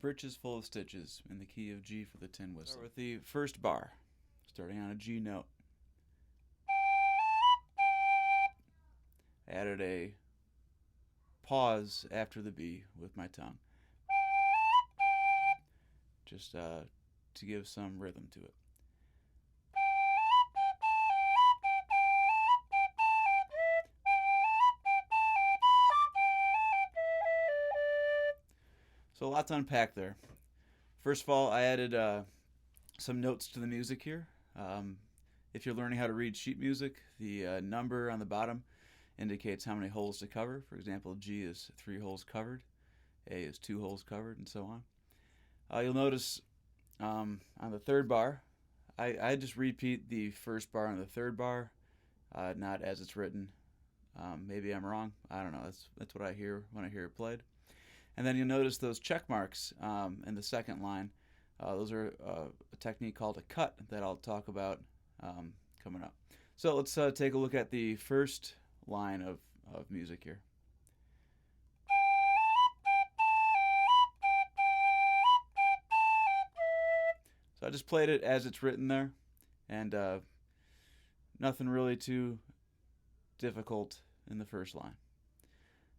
Britches full of stitches in the key of G for the tin whistle. Start with the first bar, starting on a G note. Added a pause after the B with my tongue, just to give some rhythm to it. So a lot to unpack there. First of all, I added some notes to the music here. If you're learning how to read sheet music, the number on the bottom indicates how many holes to cover. For example, G is 3 holes covered, A is 2 holes covered, and so on. You'll notice on the third bar, I just repeat the first bar on the third bar, not as it's written. Maybe I'm wrong. I don't know. That's what I hear when I hear it played. And then you'll notice those check marks in the second line. Those are a technique called a cut that I'll talk about coming up. So let's take a look at the first line of music here. So I just played it as it's written there, and nothing really too difficult in the first line.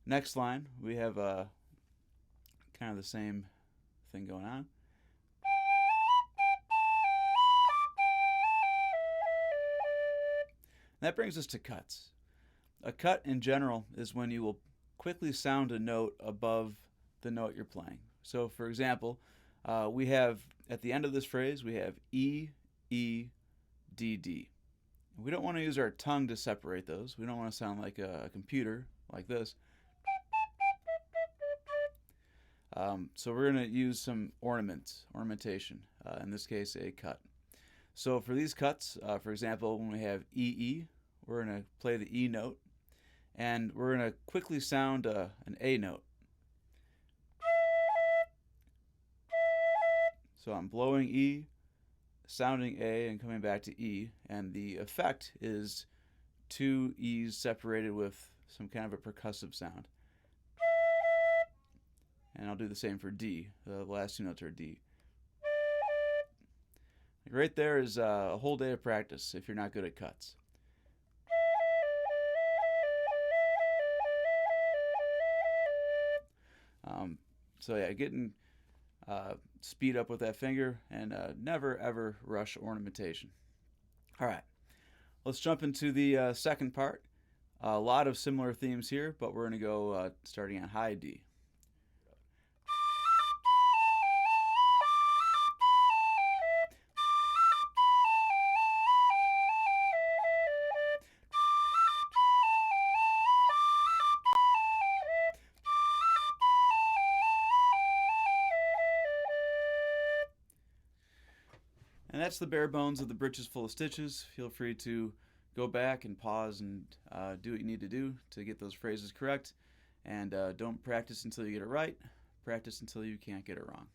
Next line, we have kind of the same thing going on. That brings us to cuts. A cut in general is when you will quickly sound a note above the note you're playing. So for example, we have at the end of this phrase we have E, E, D, D. We don't want to use our tongue to separate those. We don't want to sound like a computer like this. So we're going to use some ornamentation, in this case a cut. So for these cuts, for example, when we have EE, we're going to play the E note, and we're going to quickly sound an A note. So I'm blowing E, sounding A, and coming back to E, and the effect is 2 E's separated with some kind of a percussive sound. And I'll do the same for D. The last 2 notes are D. Right there is a whole day of practice if you're not good at cuts. So yeah, getting speed up with that finger, and never ever rush ornamentation. All right, let's jump into the second part. A lot of similar themes here, but we're going to go starting on high D. And that's the bare bones of the Britches full of stitches. Feel free to go back and pause and do what you need to do to get those phrases correct. And don't practice until you get it right. Practice until you can't get it wrong.